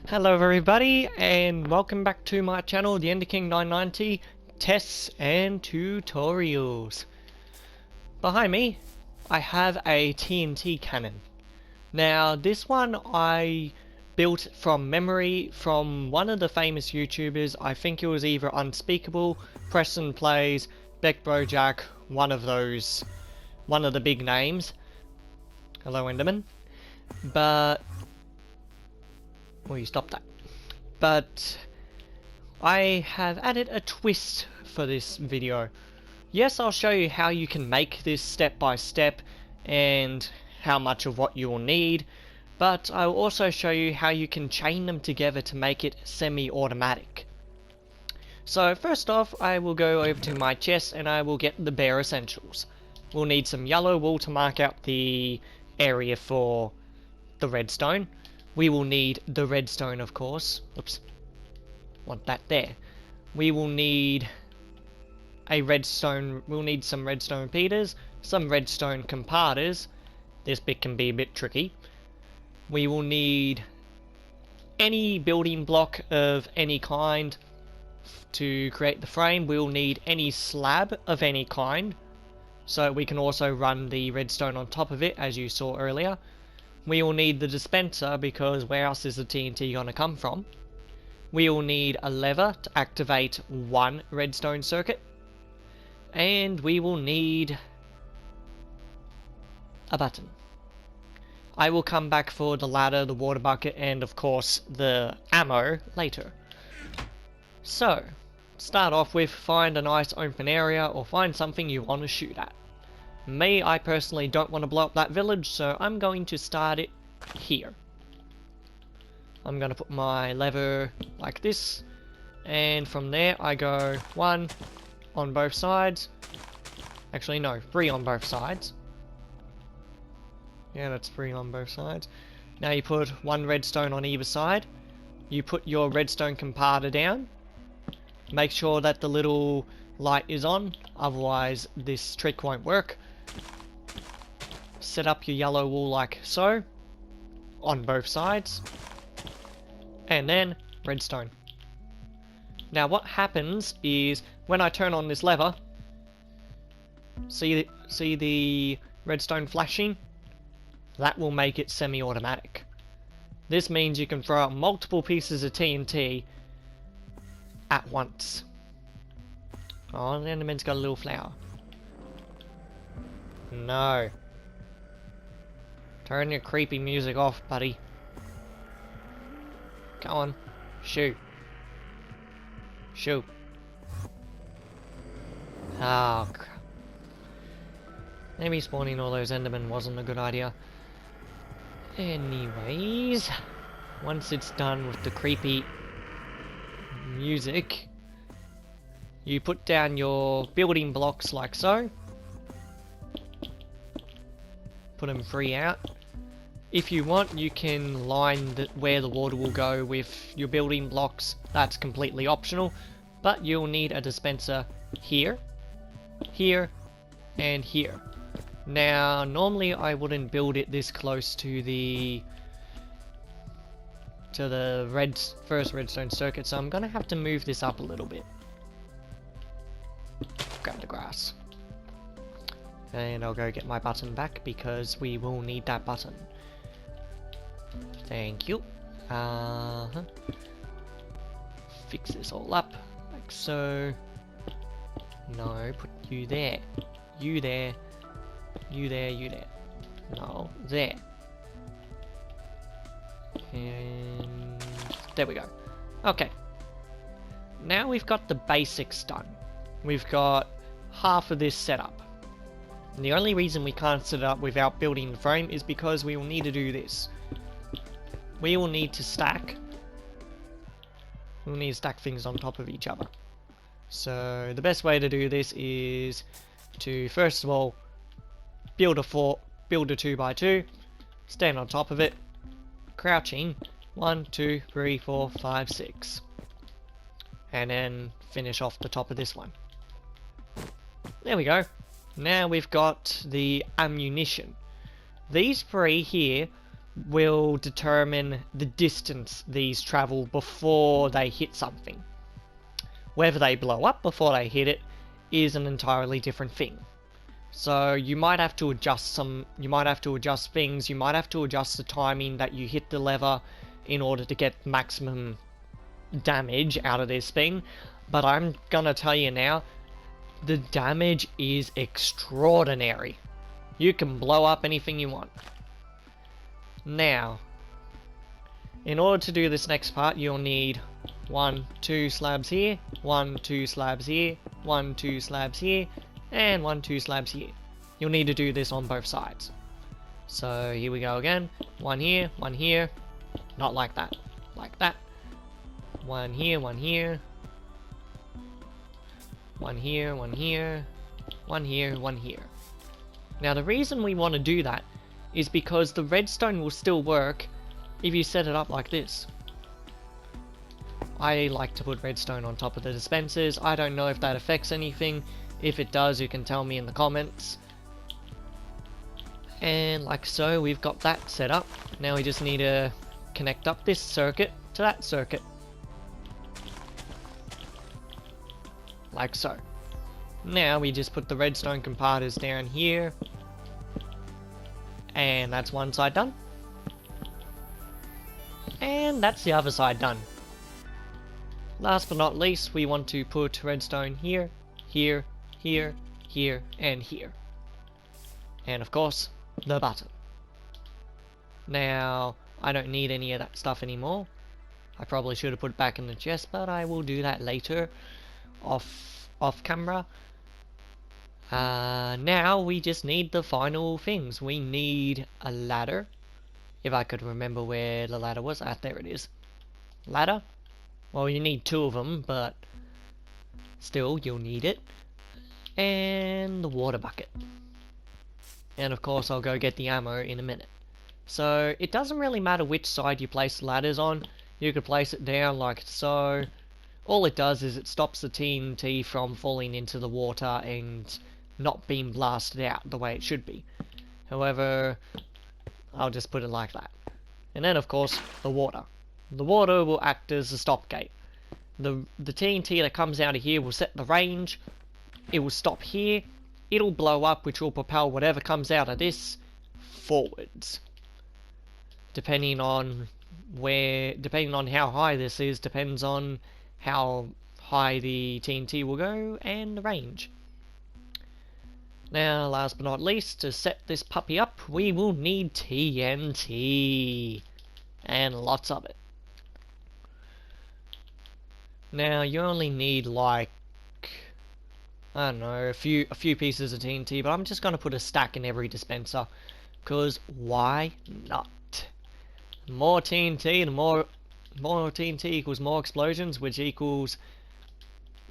Hello everybody, and welcome back to my channel, the King 990 Tests and Tutorials. Behind me, I have a TNT cannon. Now, this one I built from memory from one of the famous YouTubers. I think it was either Unspeakable, Preston Plays, Beckbrojack, one of the big names. Hello Enderman. But you stop that. But I have added a twist for this video. Yes, I'll show you how you can make this step by step and how much of what you will need, but I will also show you how you can chain them together to make it semi-automatic. So first off, I will go over to my chest and I will get the bare essentials. We'll need some yellow wool to mark out the area for the redstone. We will need the redstone, of course. Oops. Want that there. We will need a redstone. We'll need some redstone repeaters, some redstone compators. This bit can be a bit tricky. We will need any building block of any kind to create the frame. We'll need any slab of any kind, so we can also run the redstone on top of it, as you saw earlier. We will need the dispenser, because where else is the TNT going to come from? We will need a lever to activate one redstone circuit. And we will need a button. I will come back for the ladder, the water bucket, and of course the ammo later. So, start off with find a nice open area or find something you want to shoot at. Me, I personally don't want to blow up that village, so I'm going to start it here. I'm going to put my lever like this, and from there I go 1 on both sides. Actually no, 3 on both sides. Yeah, that's 3 on both sides. Now you put 1 redstone on either side. You put your redstone compartner down. Make sure that the little light is on, otherwise this trick won't work. Set up your yellow wool like so, on both sides, and then redstone. Now what happens is, when I turn on this lever, see the redstone flashing? That will make it semi-automatic. This means you can throw out multiple pieces of TNT at once. Oh, the Enderman's got a little flower. No. Turn your creepy music off, buddy. Go on. Shoot. Shoot. Oh, crap. Maybe spawning all those Endermen wasn't a good idea. Anyways, once it's done with the creepy music, you put down your building blocks like so. Put them 3 out. If you want, you can line where the water will go with your building blocks. That's completely optional, but you'll need a dispenser here, here, and here. Now, normally I wouldn't build it this close to the first redstone circuit, so I'm gonna have to move this up a little bit. Grab the grass. And I'll go get my button back, because we will need that button. Thank you. Fix this all up, like so. No, put you there. You there. You there, you there. No, there. And there we go. Okay. Now we've got the basics done. We've got half of this set up. And the only reason we can't set it up without building the frame is because we will need to do this. We will need to stack. We'll need to stack things on top of each other. So the best way to do this is to first of all build a 2x2, stand on top of it, crouching 1, 2, 3, 4, 5, 6, and then finish off the top of this one. There we go. Now we've got the ammunition. These 3 here will determine the distance these travel before they hit something. Whether they blow up before they hit it is an entirely different thing. So you might have to adjust things, you might have to adjust the timing that you hit the lever in order to get maximum damage out of this thing. But I'm gonna tell you now, the damage is extraordinary. You can blow up anything you want. Now, in order to do this next part, you'll need 1, 2 slabs here, 1, 2 slabs here, 1, 2 slabs here, and 1, 2 slabs here. You'll need to do this on both sides. So here we go again. 1 here, 1 here. Not like that. Like that. 1 here, 1 here. 1 here, 1 here. 1 here, 1 here. Now the reason we want to do that is because the redstone will still work if you set it up like this. I like to put redstone on top of the dispensers. I don't know if that affects anything. If it does, you can tell me in the comments. And like so, we've got that set up. Now we just need to connect up this circuit to that circuit. Like so. Now we just put the redstone comparters down here. And that's one side done. And that's the other side done. Last but not least, we want to put redstone here, here, here, here, and here. And of course, the button. Now, I don't need any of that stuff anymore. I probably should have put it back in the chest, but I will do that later, off camera. Now we just need the final things. We need a ladder. If I could remember where the ladder was. There it is. Ladder. Well, you need 2 of them, but still, you'll need it. And the water bucket. And of course, I'll go get the ammo in a minute. So, it doesn't really matter which side you place the ladders on. You could place it down like so. All it does is it stops the TNT from falling into the water and not being blasted out the way it should be. However, I'll just put it like that. And then, of course, the water. The water will act as a stop gate. The TNT that comes out of here will set the range. It will stop here. It'll blow up, which will propel whatever comes out of this forwards. Depending on how high this is, depends on how high the TNT will go and the range. Now, last but not least, to set this puppy up, we will need TNT. And lots of it. Now, you only need like, I don't know, a few pieces of TNT, but I'm just going to put a stack in every dispenser, because why not? More TNT, and more TNT equals more explosions, which equals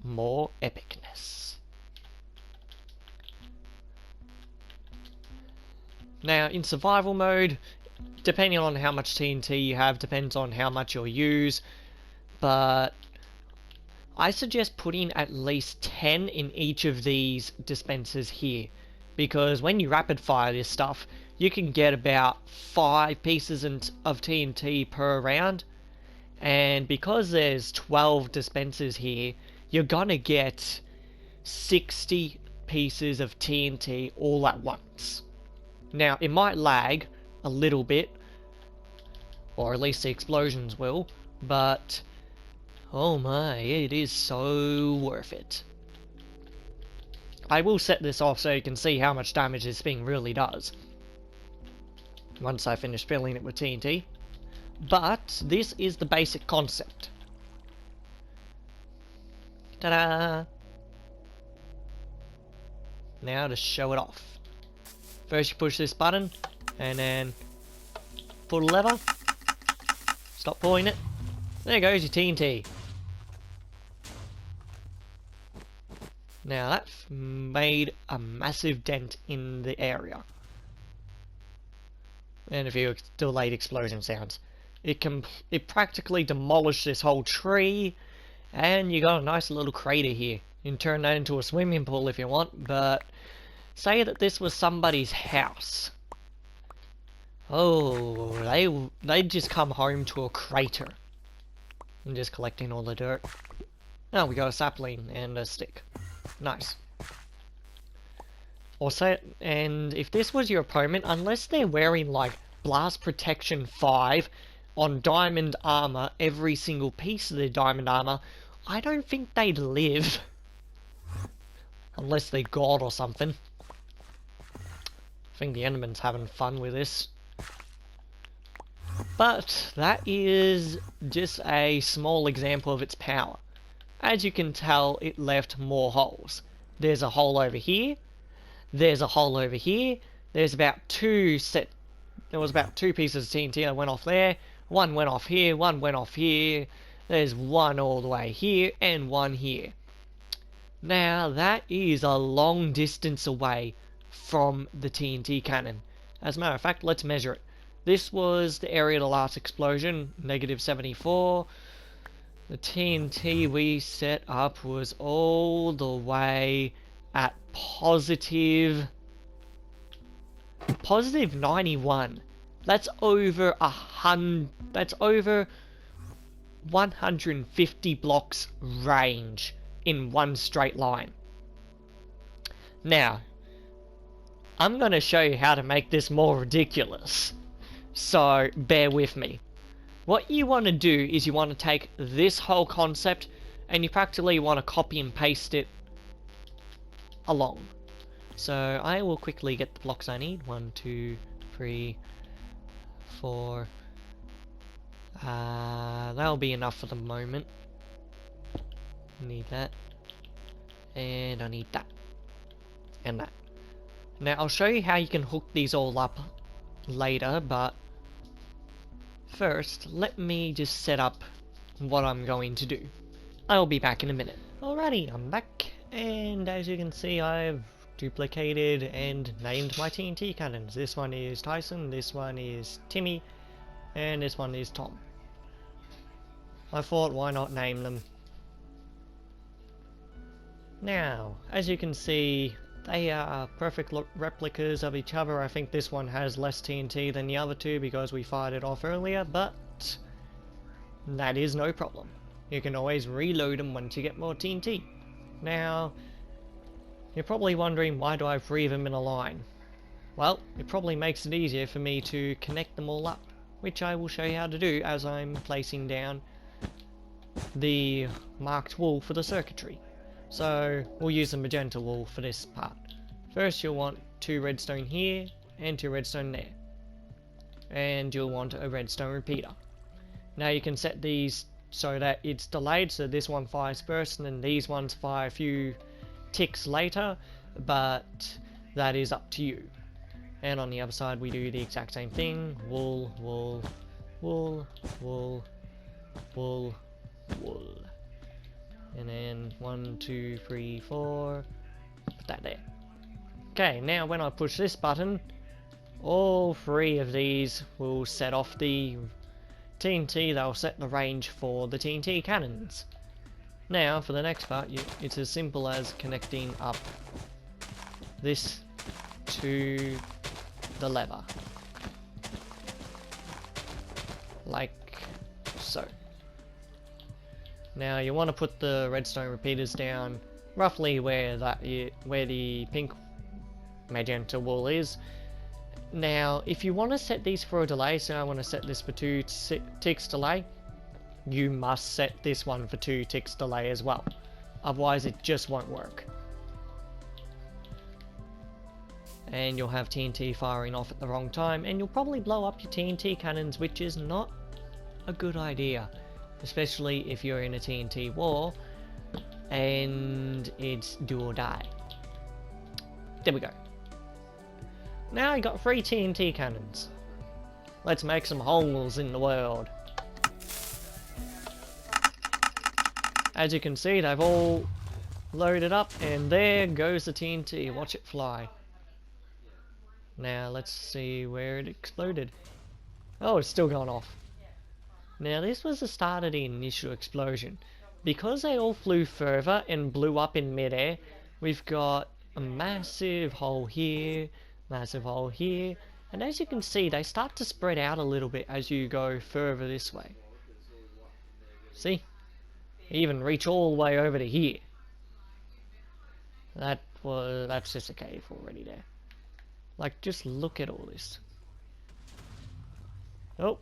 more epicness. Now, in survival mode, depending on how much TNT you have, depends on how much you'll use, but I suggest putting at least 10 in each of these dispensers here, because when you rapid fire this stuff, you can get about 5 pieces of TNT per round, and because there's 12 dispensers here, you're gonna get 60 pieces of TNT all at once. Now, it might lag a little bit, or at least the explosions will, but oh my, it is so worth it. I will set this off so you can see how much damage this thing really does once I finish filling it with TNT. But this is the basic concept. Ta-da! Now to show it off. First you push this button, and then pull the lever. Stop pulling it. There goes your TNT. Now that made a massive dent in the area. And a few delayed explosion sounds. It practically demolished this whole tree, and you got a nice little crater here. You can turn that into a swimming pool if you want, but say that this was somebody's house. Oh, they just come home to a crater. I'm just collecting all the dirt. Oh, we got a sapling and a stick. Nice. Also, and if this was your opponent, unless they're wearing like Blast Protection 5 on diamond armor, every single piece of their diamond armor, I don't think they'd live. Unless they're God or something. I think the Enderman's having fun with this. But that is just a small example of its power. As you can tell, it left more holes. There's a hole over here. There's a hole over here. There's about there was about two pieces of TNT that went off there. One went off here, one went off here. There's one all the way here, and one here. Now, that is a long distance away from the TNT cannon. As a matter of fact, let's measure it. This was the area of the last explosion, -74. The TNT we set up was all the way at positive 91. That's over 150 blocks range in one straight line. Now, I'm going to show you how to make this more ridiculous. So, bear with me. What you want to do is you want to take this whole concept and you practically want to copy and paste it along. So, I will quickly get the blocks I need. 1, 2, 3, 4. That'll be enough for the moment. Need that. And I need that. And that. Now, I'll show you how you can hook these all up later, but first, let me just set up what I'm going to do. I'll be back in a minute. Alrighty, I'm back, and as you can see, I've duplicated and named my TNT cannons. This one is Tyson, this one is Timmy, and this one is Tom. I thought, why not name them? Now, as you can see, they are perfect replicas of each other. I think this one has less TNT than the other two because we fired it off earlier, but that is no problem. You can always reload them once you get more TNT. Now, you're probably wondering, why do I have 3 of them in a line? Well, it probably makes it easier for me to connect them all up, which I will show you how to do as I'm placing down the marked wool for the circuitry. So, we'll use the magenta wool for this part. First, you'll want 2 redstone here, and 2 redstone there. And you'll want a redstone repeater. Now you can set these so that it's delayed, so this one fires first, and then these ones fire a few ticks later, but that is up to you. And on the other side, we do the exact same thing. Wool, wool, wool, wool, wool, wool. And then 1, 2, 3, 4. Put that there. Okay, now when I push this button, all 3 of these will set off the TNT. They'll set the range for the TNT cannons. Now, for the next part, it's as simple as connecting up this to the lever. Like so. Now you want to put the redstone repeaters down roughly where the pink magenta wool is. Now if you want to set these for a delay, so I want to set this for 2 ticks delay, you must set this one for 2 ticks delay as well. Otherwise it just won't work. And you'll have TNT firing off at the wrong time, and you'll probably blow up your TNT cannons, which is not a good idea. Especially if you're in a TNT war and it's do or die. There we go. Now I got 3 TNT cannons. Let's make some holes in the world. As you can see, they've all loaded up, and there goes the TNT. Watch it fly. Now let's see where it exploded. Oh, it's still going off. Now this was the start of the initial explosion. Because they all flew further and blew up in midair, we've got a massive hole here, massive hole here, And as you can see, they start to spread out a little bit as you go further this way. See? Even reach all the way over to here. That's just a cave already there. Like, just look at all this. Oh,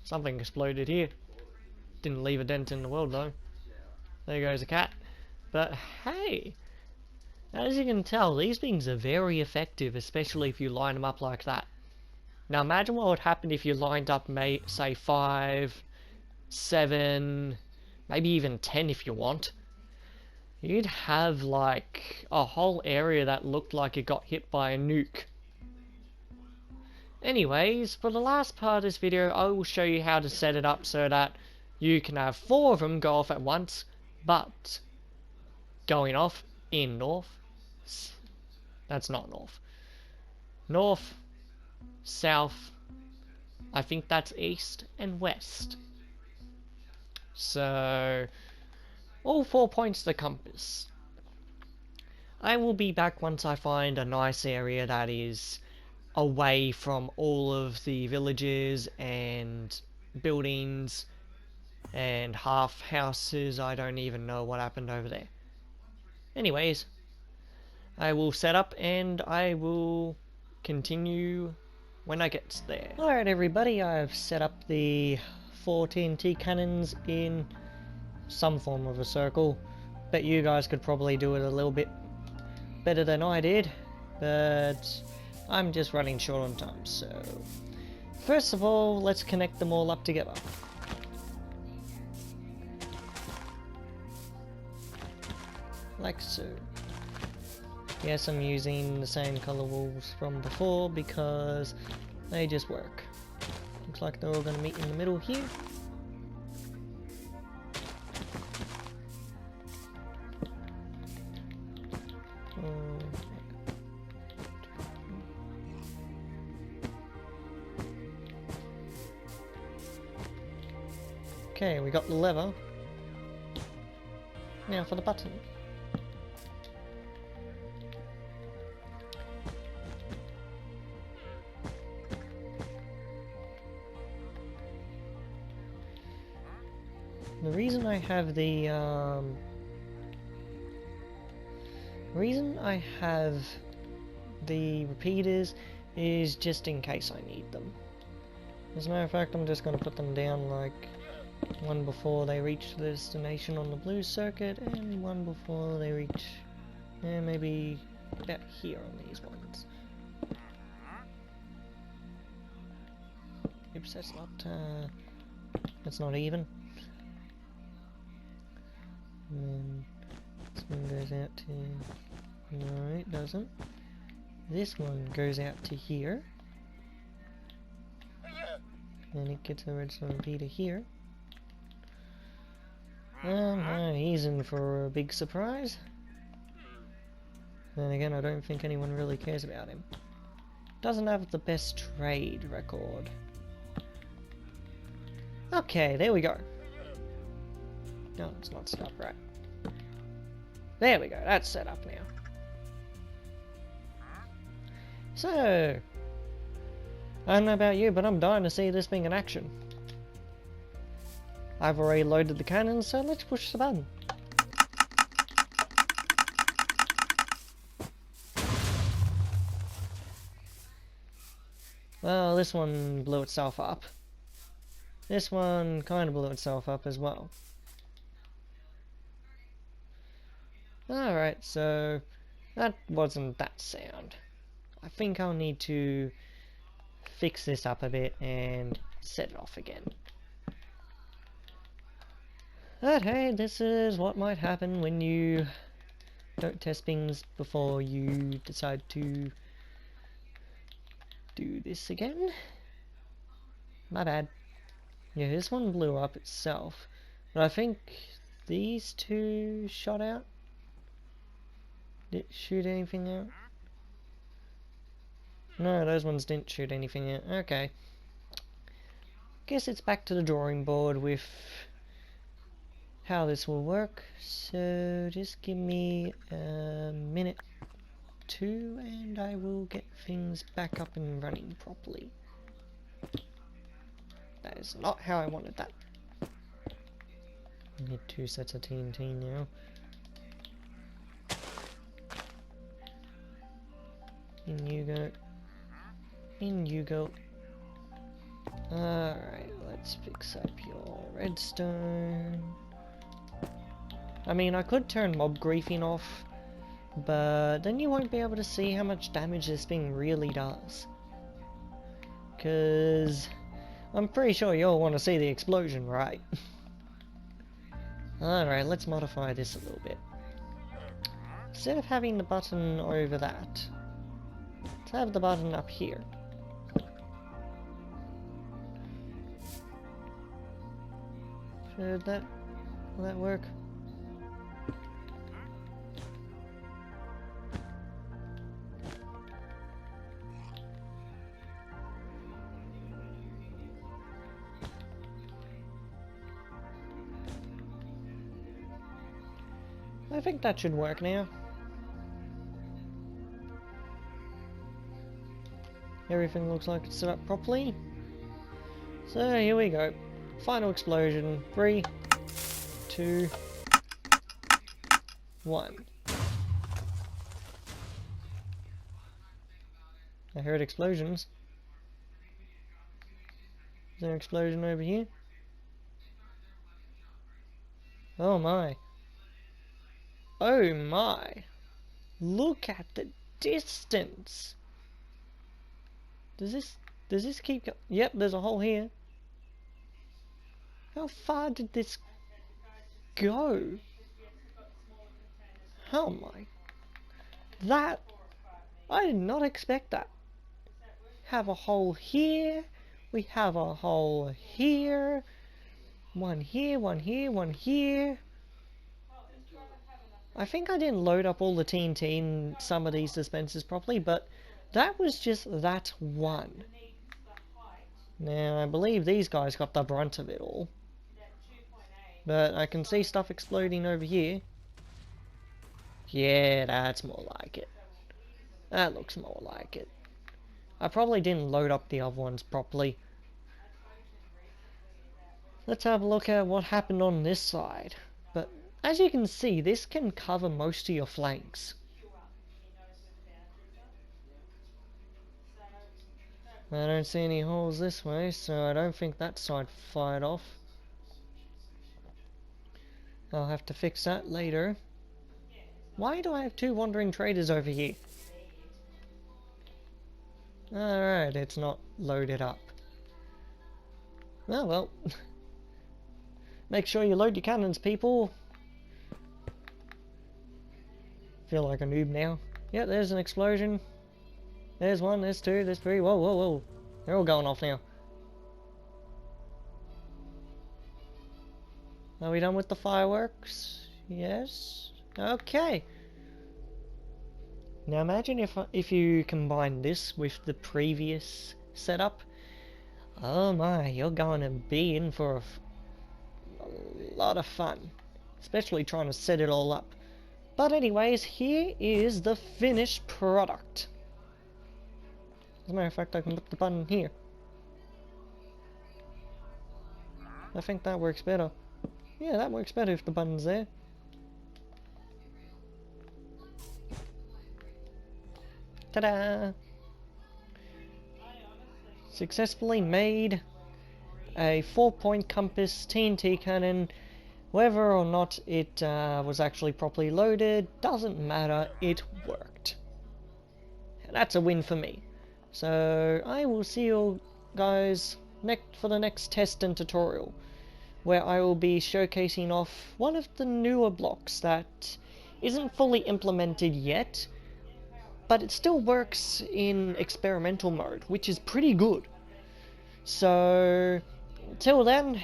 something exploded here. Didn't leave a dent in the world though. There goes a cat. But hey, as you can tell, these things are very effective, especially if you line them up like that. Now imagine what would happen if you lined up, say 5, 7, maybe even 10 if you want. You'd have like a whole area that looked like it got hit by a nuke. Anyways, for the last part of this video, I will show you how to set it up so that you can have 4 of them go off at once, but going off in north, that's not north, north, south, I think that's east, and west. So, all 4 points of the compass. I will be back once I find a nice area that is away from all of the villages and buildings and half houses. I don't even know what happened over there. Anyways, I will set up and I will continue when I get there. Alright everybody, I've set up the 4 TNT cannons in some form of a circle. Bet you guys could probably do it a little bit better than I did, but I'm just running short on time. So first of all, let's connect them all up together. Like so. Yes, I'm using the same color walls from before because they just work. Looks like they're all going to meet in the middle here. Okay, we got the lever. Now for the button. The reason I have the repeaters is just in case I need them. As a matter of fact, I'm just going to put them down like one before they reach the destination on the blue circuit and one before they reach maybe about here on these ones. Oops, that's not even. And then this one goes out to... no, it doesn't. This one goes out to here. And it gets a redstone repeater here. He's in for a big surprise. Then again, I don't think anyone really cares about him. Doesn't have the best trade record. Okay, there we go. No, it's not set up right. There we go, that's set up now. So, I don't know about you, but I'm dying to see this thing in action. I've already loaded the cannons, so let's push the button. Well, this one blew itself up. This one kind of blew itself up as well. Alright, so that wasn't that sound. I think I'll need to fix this up a bit and set it off again. But hey, this is what might happen when you don't test things before you decide to do this again. My bad. Yeah, this one blew up itself, but I think these two shot out. Did it shoot anything out? No, those ones didn't shoot anything out. Okay. Guess it's back to the drawing board with how this will work. So just give me a minute. 2 and I will get things back up and running properly. That is not how I wanted that. I need 2 sets of TNT now. In you go. In you go. Alright, let's fix up your redstone. I mean, I could turn mob griefing off, but then you won't be able to see how much damage this thing really does. Because I'm pretty sure you all want to see the explosion, right? Alright, let's modify this a little bit. Instead of having the button over that, let's have the button up here. Will that work? I think that should work now. Everything looks like it's set up properly. So here we go. Final explosion. 3, 2, 1. I heard explosions. Is there an explosion over here? Oh my. Oh my. Look at the distance. Does this keep going? Yep, there's a hole here. How far did this go? Oh my. That, I did not expect that. Have a hole here. We have a hole here. One here, one here, one here. I think I didn't load up all the TNT in some of these dispensers properly, but that was just that one. Now, I believe these guys got the brunt of it all. But I can see stuff exploding over here. Yeah, that's more like it. That looks more like it. I probably didn't load up the other ones properly. Let's have a look at what happened on this side. But as you can see, this can cover most of your flanks. I don't see any holes this way, so I don't think that side fired off. I'll have to fix that later. Why do I have 2 wandering traders over here? Alright, it's not loaded up. Oh well. Make sure you load your cannons, people. Feel like a noob now. Yep, there's an explosion. There's 1, there's 2, there's 3. Whoa, whoa, whoa. They're all going off now. Are we done with the fireworks? Yes. Okay. Now imagine if you combine this with the previous setup. Oh my, you're going to be in for a lot of fun. Especially trying to set it all up. But anyways, here is the finished product. As a matter of fact, I can put the button here. I think that works better. Yeah, that works better if the button's there. Ta-da! Successfully made a 4-point compass TNT cannon. Whether or not it was actually properly loaded, doesn't matter, it worked. And that's a win for me. So I will see you guys for the next test and tutorial, where I will be showcasing off one of the newer blocks that isn't fully implemented yet, but it still works in experimental mode, which is pretty good. So till then,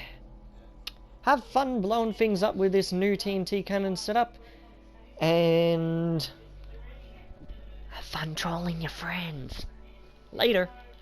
have fun blowing things up with this new TNT cannon setup, and have fun trolling your friends. Later.